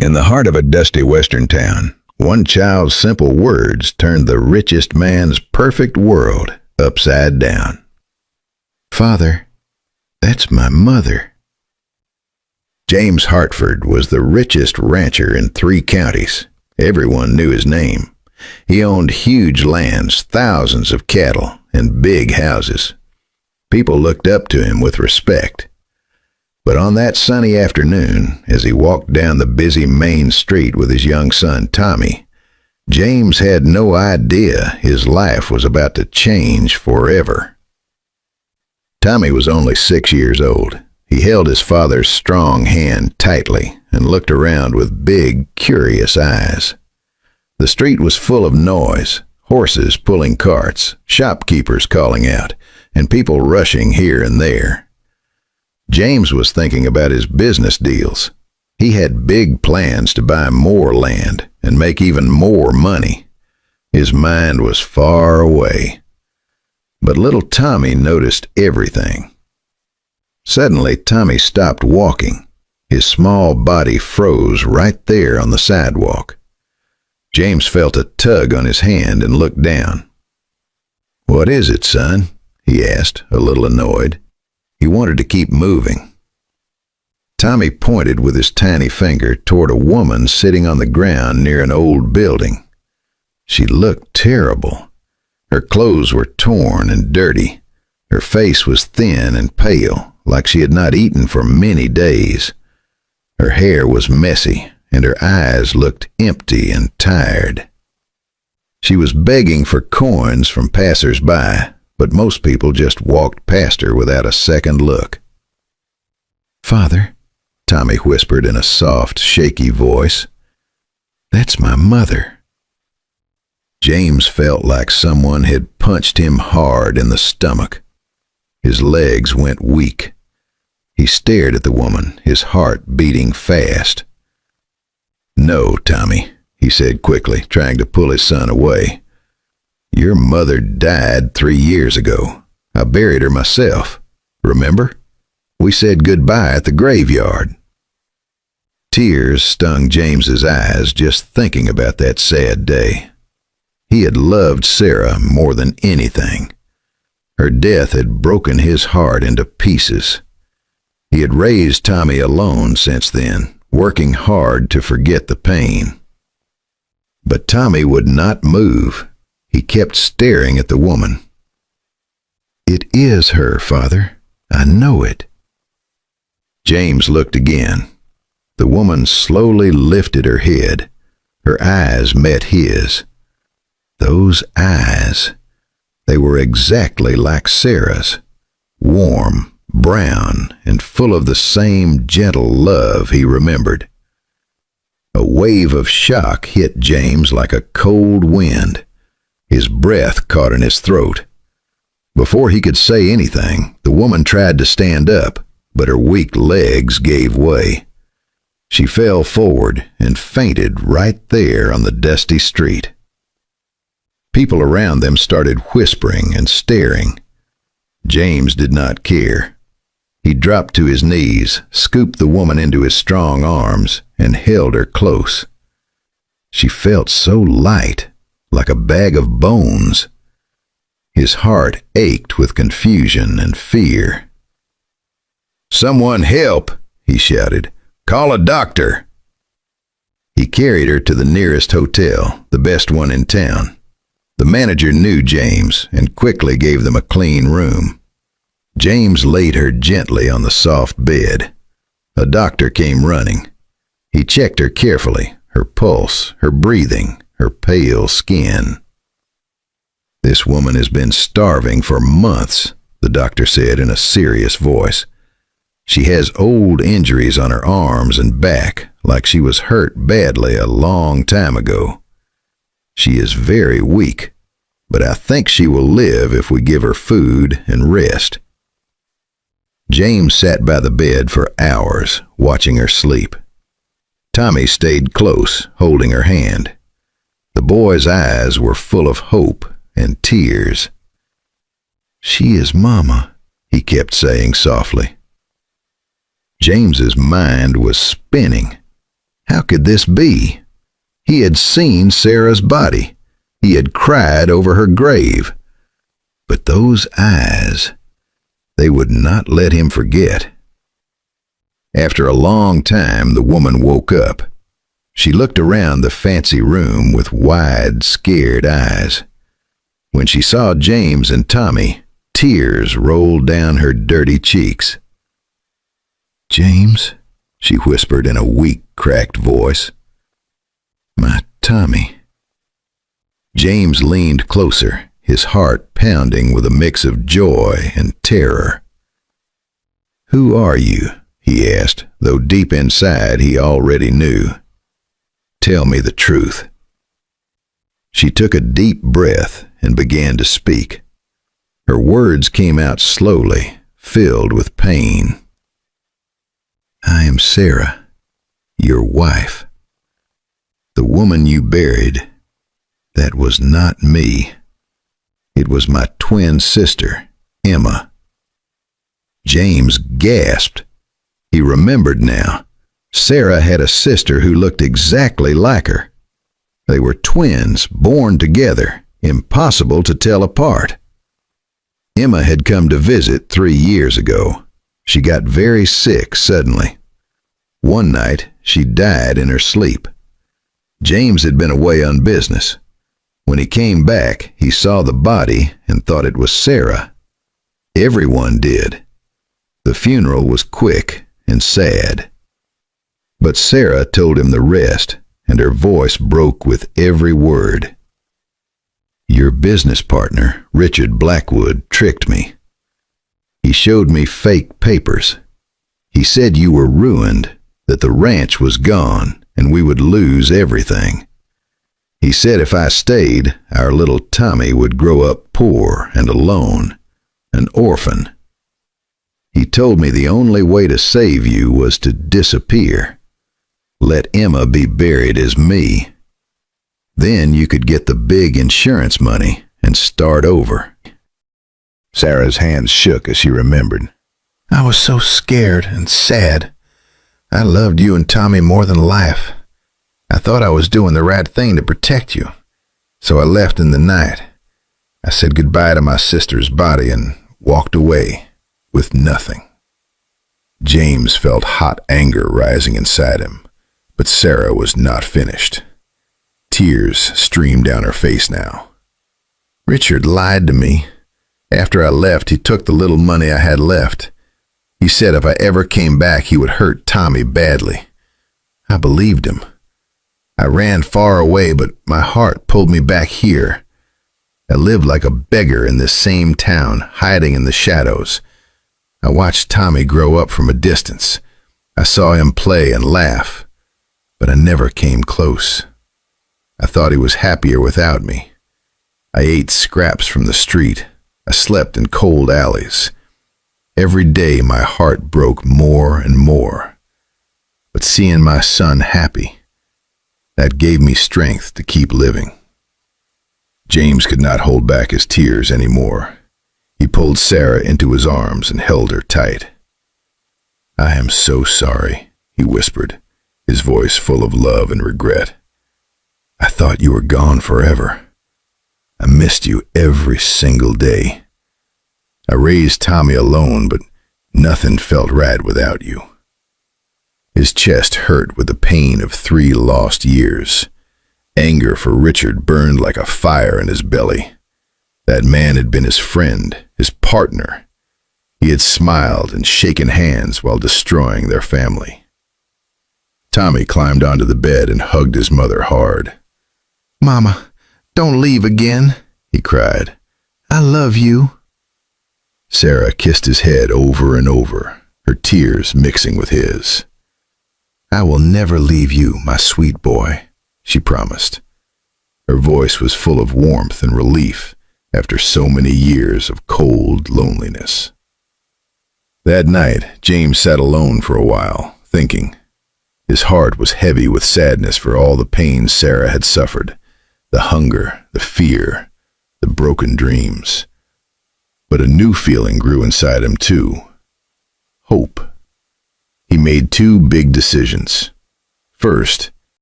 In the heart of a dusty western town, one child's simple words turned the richest man's perfect world upside down. "Father, that's my mother." James Hartford was the richest rancher in 3 counties. Everyone knew his name. He owned huge lands, thousands of cattle, and big houses. People looked up to him with respect. But on that sunny afternoon, as he walked down the busy main street with his young son Tommy, James had no idea his life was about to change forever. Tommy was only 6 years old. He held his father's strong hand tightly and looked around with big, curious eyes. The street was full of noise, horses pulling carts, shopkeepers calling out, and people rushing here and there. James was thinking about his business deals. He had big plans to buy more land and make even more money. His mind was far away. But little Tommy noticed everything. Suddenly, Tommy stopped walking. His small body froze right there on the sidewalk. James felt a tug on his hand and looked down. "What is it, son?" he asked, a little annoyed. He wanted to keep moving. Tommy pointed with his tiny finger toward a woman sitting on the ground near an old building. She looked terrible. Her clothes were torn and dirty. Her face was thin and pale, like she had not eaten for many days. Her hair was messy, and her eyes looked empty and tired. She was begging for coins from passers-by, but most people just walked past her without a second look. "Father," Tommy whispered in a soft, shaky voice, "that's my mother." James felt like someone had punched him hard in the stomach. His legs went weak. He stared at the woman, his heart beating fast. "No, Tommy," he said quickly, trying to pull his son away. "Your mother died 3 years ago. I buried her myself. Remember? We said goodbye at the graveyard." Tears stung James's eyes just thinking about that sad day. He had loved Sarah more than anything. Her death had broken his heart into pieces. He had raised Tommy alone since then, working hard to forget the pain. But Tommy would not move. He kept staring at the woman. "It is her, Father. I know it." James looked again. The woman slowly lifted her head. Her eyes met his. Those eyes, they were exactly like Sarah's, warm, brown, and full of the same gentle love he remembered. A wave of shock hit James like a cold wind. His breath caught in his throat. Before he could say anything, the woman tried to stand up, but her weak legs gave way. She fell forward and fainted right there on the dusty street. People around them started whispering and staring. James did not care. He dropped to his knees, scooped the woman into his strong arms, and held her close. She felt so light, like a bag of bones. His heart ached with confusion and fear. "Someone help!" he shouted. "Call a doctor!" He carried her to the nearest hotel, the best one in town. The manager knew James and quickly gave them a clean room. James laid her gently on the soft bed. A doctor came running. He checked her carefully, her pulse, her breathing, her pale skin. "This woman has been starving for months," the doctor said in a serious voice. "She has old injuries on her arms and back, like she was hurt badly a long time ago. She is very weak, but I think she will live if we give her food and rest." James sat by the bed for hours, watching her sleep. Tommy stayed close, holding her hand. The boy's eyes were full of hope and tears. "She is Mama," he kept saying softly. James's mind was spinning. How could this be? He had seen Sarah's body. He had cried over her grave. But those eyes, they would not let him forget. After a long time, the woman woke up. She looked around the fancy room with wide, scared eyes. When she saw James and Tommy, tears rolled down her dirty cheeks. "James," she whispered in a weak, cracked voice. "My Tommy." James leaned closer, his heart pounding with a mix of joy and terror. "Who are you?" he asked, though deep inside he already knew. "Tell me the truth." She took a deep breath and began to speak. Her words came out slowly, filled with pain. "I am Sarah, your wife. The woman you buried, that was not me. It was my twin sister, Emma." James gasped. He remembered now. Sarah had a sister who looked exactly like her. They were twins, born together, impossible to tell apart. Emma had come to visit 3 years ago. She got very sick suddenly. One night, she died in her sleep. James had been away on business. When he came back, he saw the body and thought it was Sarah. Everyone did. The funeral was quick and sad. But Sarah told him the rest, and her voice broke with every word. "Your business partner, Richard Blackwood, tricked me. He showed me fake papers. He said you were ruined, that the ranch was gone, and we would lose everything. He said if I stayed, our little Tommy would grow up poor and alone, an orphan. He told me the only way to save you was to disappear. Let Emma be buried as me. Then you could get the big insurance money and start over." Sarah's hands shook as she remembered. "I was so scared and sad. I loved you and Tommy more than life. I thought I was doing the right thing to protect you, so I left in the night. I said goodbye to my sister's body and walked away with nothing." James felt hot anger rising inside him, but Sarah was not finished. Tears streamed down her face now. "Richard lied to me. After I left, he took the little money I had left. He said if I ever came back, he would hurt Tommy badly. I believed him. I ran far away, but my heart pulled me back here. I lived like a beggar in this same town, hiding in the shadows. I watched Tommy grow up from a distance. I saw him play and laugh, but I never came close. I thought he was happier without me. I ate scraps from the street. I slept in cold alleys. Every day my heart broke more and more. But seeing my son happy, that gave me strength to keep living." James could not hold back his tears anymore. He pulled Sarah into his arms and held her tight. "I am so sorry," he whispered, his voice full of love and regret. "I thought you were gone forever. I missed you every single day. I raised Tommy alone, but nothing felt right without you." His chest hurt with the pain of 3 lost years. Anger for Richard burned like a fire in his belly. That man had been his friend, his partner. He had smiled and shaken hands while destroying their family. Tommy climbed onto the bed and hugged his mother hard. "Mama, don't leave again," he cried. "I love you." Sarah kissed his head over and over, her tears mixing with his. "I will never leave you, my sweet boy," she promised. Her voice was full of warmth and relief after so many years of cold loneliness. That night, James sat alone for a while, thinking. His heart was heavy with sadness for all the pain Sarah had suffered, the hunger, the fear, the broken dreams. But a new feeling grew inside him too. Hope. He made 2 big decisions. First,